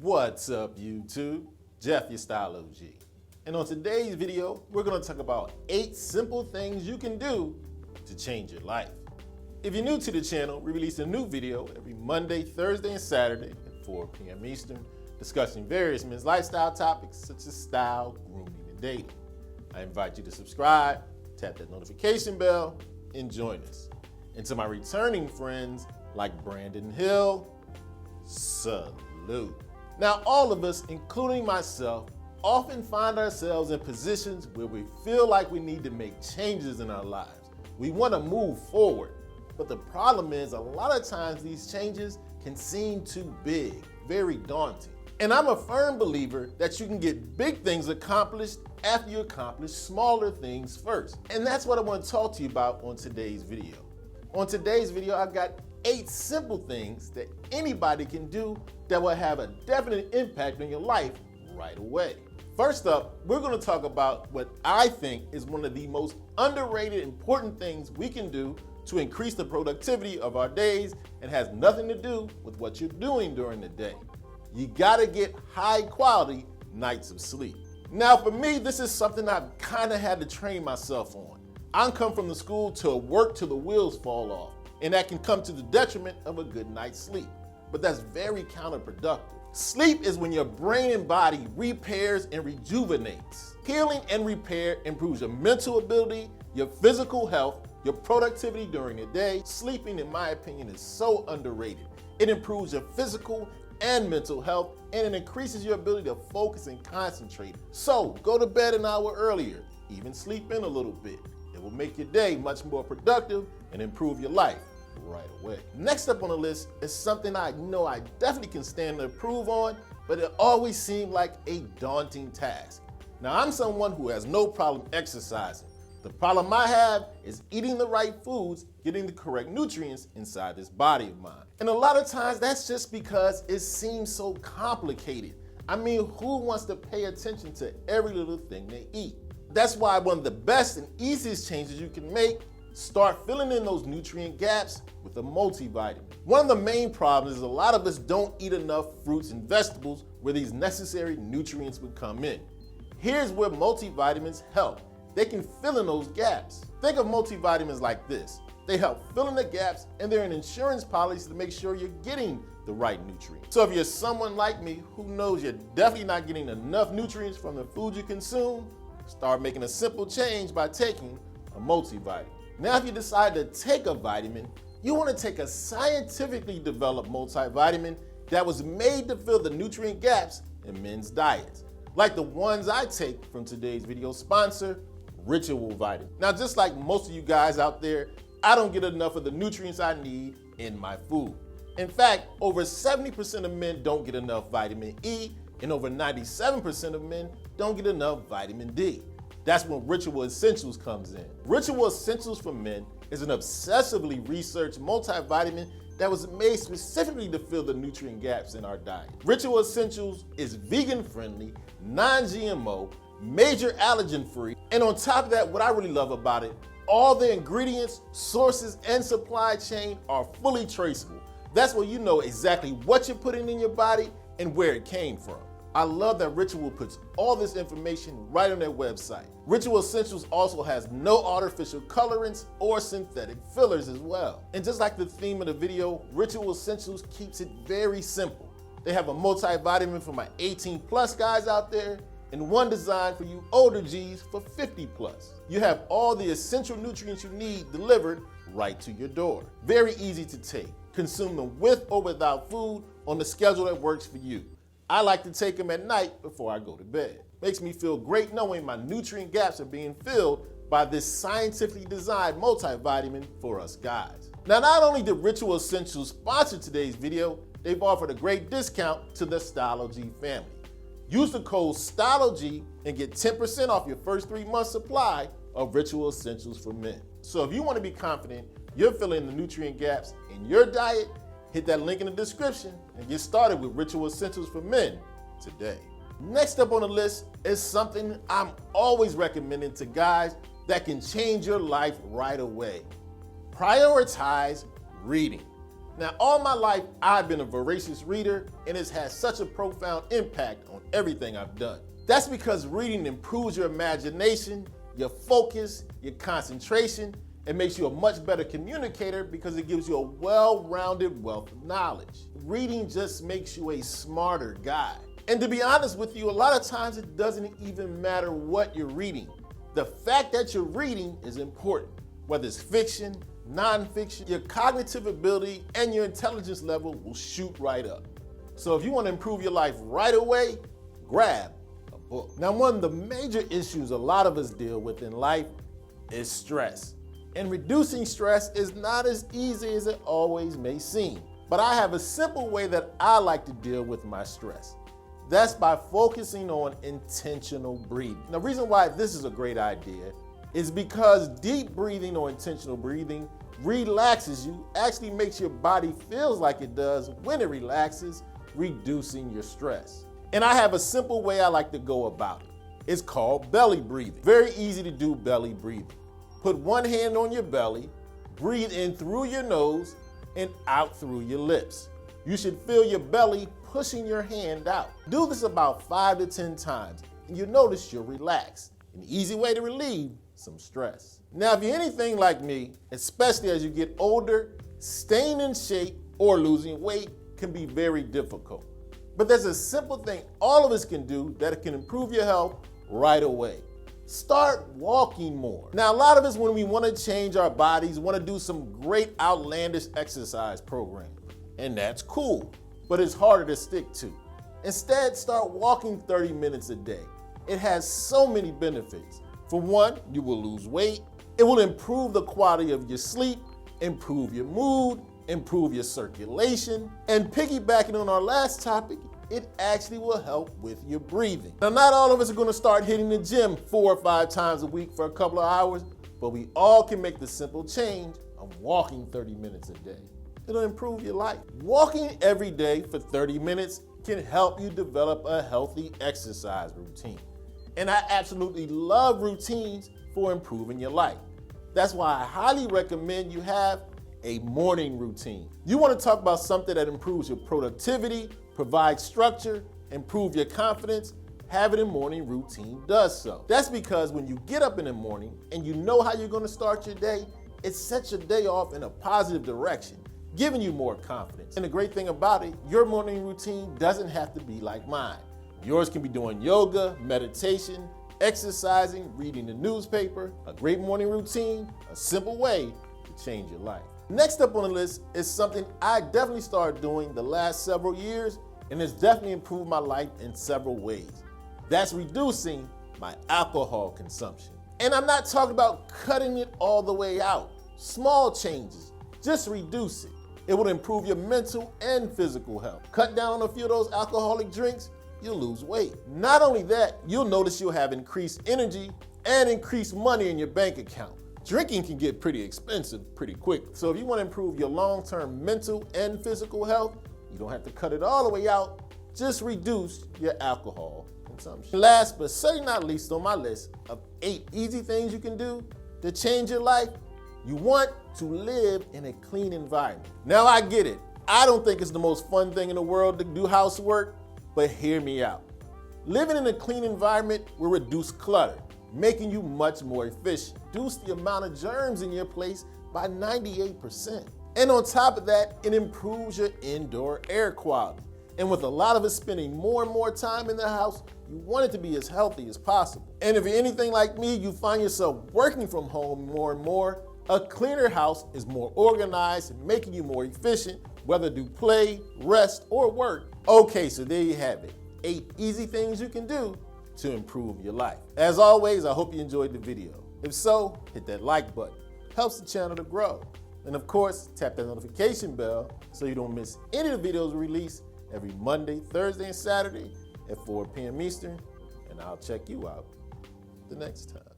What's up, YouTube? Jeff, your Style OG. And on today's video, we're gonna talk about 8 simple things you can do to change your life. If you're new to the channel, we release a new video every Monday, Thursday, and Saturday at 4 p.m. Eastern, discussing various men's lifestyle topics such as style, grooming, and dating. I invite you to subscribe, tap that notification bell, and join us. And to my returning friends like Brandon Hill, salute. Now, all of us, including myself, often find ourselves in positions where we feel like we need to make changes in our lives. We want to move forward, but the problem is a lot of times these changes can seem too big, very daunting. And I'm a firm believer that you can get big things accomplished after you accomplish smaller things first. And that's what I want to talk to you about on today's video. On today's video, I've got 8 simple things that anybody can do that will have a definite impact on your life right away. First up, we're going to talk about what I think is one of the most underrated important things we can do to increase the productivity of our days and has nothing to do with what you're doing during the day. You got to get high quality nights of sleep. Now for me, this is something I've kind of had to train myself on. I come from the school to work till the wheels fall off, and that can come to the detriment of a good night's sleep. But that's very counterproductive. Sleep is when your brain and body repairs and rejuvenates. Healing and repair improves your mental ability, your physical health, your productivity during the day. Sleeping, in my opinion, is so underrated. It improves your physical and mental health, and it increases your ability to focus and concentrate. So go to bed an hour earlier, even sleep in a little bit. It will make your day much more productive and improve your life right away. Next up on the list is something I know I definitely can stand to improve on, but it always seemed like a daunting task. Now, I'm someone who has no problem exercising. The problem I have is eating the right foods, getting the correct nutrients inside this body of mine. And a lot of times that's just because it seems so complicated. I mean, who wants to pay attention to every little thing they eat? That's why one of the best and easiest changes you can make, start filling in those nutrient gaps with a multivitamin. One of the main problems is a lot of us don't eat enough fruits and vegetables where these necessary nutrients would come in. Here's where multivitamins help. They can fill in those gaps. Think of multivitamins like this. They help fill in the gaps, and they're an insurance policy to make sure you're getting the right nutrients. So if you're someone like me who knows you're definitely not getting enough nutrients from the food you consume, start making a simple change by taking a multivitamin. Now, if you decide to take a vitamin, you want to take a scientifically developed multivitamin that was made to fill the nutrient gaps in men's diets, like the ones I take from today's video sponsor, Ritual Vitamin. Now, just like most of you guys out there, I don't get enough of the nutrients I need in my food. In fact, over 70% of men don't get enough vitamin E, and over 97% of men don't get enough vitamin D. That's when Ritual Essentials comes in. Ritual Essentials for Men is an obsessively researched multivitamin that was made specifically to fill the nutrient gaps in our diet. Ritual Essentials is vegan-friendly, non-GMO, major allergen-free, and on top of that, what I really love about it, all the ingredients, sources, and supply chain are fully traceable. That's where you know exactly what you're putting in your body and where it came from. I love that Ritual puts all this information right on their website. Ritual Essentials also has no artificial colorants or synthetic fillers as well. And just like the theme of the video, Ritual Essentials keeps it very simple. They have a multivitamin for my 18+ guys out there, and one designed for you older G's for 50+. You have all the essential nutrients you need delivered right to your door. Very easy to take. Consume them with or without food on the schedule that works for you. I like to take them at night before I go to bed. Makes me feel great knowing my nutrient gaps are being filled by this scientifically designed multivitamin for us guys. Now, not only did Ritual Essentials sponsor today's video, they've offered a great discount to the Style O.G family. Use the code StyleOG and get 10% off your first 3 months supply of Ritual Essentials for Men. So if you want to be confident you're filling the nutrient gaps in your diet, hit that link in the description and get started with Ritual Essentials for Men today. Next up on the list is something I'm always recommending to guys that can change your life right away. Prioritize reading. Now, all my life, I've been a voracious reader, and it's had such a profound impact on everything I've done. That's because reading improves your imagination, your focus, your concentration. It makes you a much better communicator because it gives you a well-rounded wealth of knowledge. Reading just makes you a smarter guy. And to be honest with you, a lot of times it doesn't even matter what you're reading. The fact that you're reading is important. Whether it's fiction, nonfiction, your cognitive ability and your intelligence level will shoot right up. So if you want to improve your life right away, grab a book. Now, one of the major issues a lot of us deal with in life is stress. And reducing stress is not as easy as it always may seem. But I have a simple way that I like to deal with my stress. That's by focusing on intentional breathing. The reason why this is a great idea is because deep breathing or intentional breathing relaxes you, actually makes your body feel like it does when it relaxes, reducing your stress. And I have a simple way I like to go about it. It's called belly breathing. Very easy to do belly breathing. Put one hand on your belly, breathe in through your nose and out through your lips. You should feel your belly pushing your hand out. Do this about 5 to 10 times and you'll notice you'll relax. An easy way to relieve some stress. Now, if you're anything like me, especially as you get older, staying in shape or losing weight can be very difficult. But there's a simple thing all of us can do that can improve your health right away. Start walking more. Now, a lot of us, when we want to change our bodies, want to do some great outlandish exercise program. And that's cool, but it's harder to stick to. Instead, start walking 30 minutes a day. It has so many benefits. For one, you will lose weight. It will improve the quality of your sleep, improve your mood, improve your circulation, and piggybacking on our last topic, it actually will help with your breathing. Now, not all of us are going to start hitting the gym 4 or 5 times a week for a couple of hours, but we all can make the simple change of walking 30 minutes a day. It'll improve your life. Walking every day for 30 minutes can help you develop a healthy exercise routine. And I absolutely love routines for improving your life. That's why I highly recommend you have a morning routine. You want to talk about something that improves your productivity, provides structure, improve your confidence, having a morning routine does so. That's because when you get up in the morning and you know how you're going to start your day, it sets your day off in a positive direction, giving you more confidence. And the great thing about it, your morning routine doesn't have to be like mine. Yours can be doing yoga, meditation, exercising, reading the newspaper, a great morning routine, a simple way to change your life. Next up on the list is something I definitely started doing the last several years, and it's definitely improved my life in several ways. That's reducing my alcohol consumption. And I'm not talking about cutting it all the way out. Small changes, just reduce it. It will improve your mental and physical health. Cut down on a few of those alcoholic drinks, you'll lose weight. Not only that, you'll notice you'll have increased energy and increased money in your bank account. Drinking can get pretty expensive pretty quick. So if you want to improve your long-term mental and physical health, you don't have to cut it all the way out, just reduce your alcohol consumption. Last but certainly not least on my list of 8 easy things you can do to change your life, you want to live in a clean environment. Now, I get it. I don't think it's the most fun thing in the world to do housework, but hear me out. Living in a clean environment will reduce clutter, making you much more efficient. Reduce the amount of germs in your place by 98%. And on top of that, it improves your indoor air quality. And with a lot of us spending more and more time in the house, you want it to be as healthy as possible. And if you're anything like me, you find yourself working from home more and more, a cleaner house is more organized, making you more efficient, whether to play, rest, or work. Okay, so there you have it. 8 easy things you can do to improve your life. As always, I hope you enjoyed the video. If so, hit that like button. Helps the channel to grow. And of course, tap that notification bell so you don't miss any of the videos we release every Monday, Thursday, and Saturday at 4 p.m. Eastern. And I'll check you out the next time.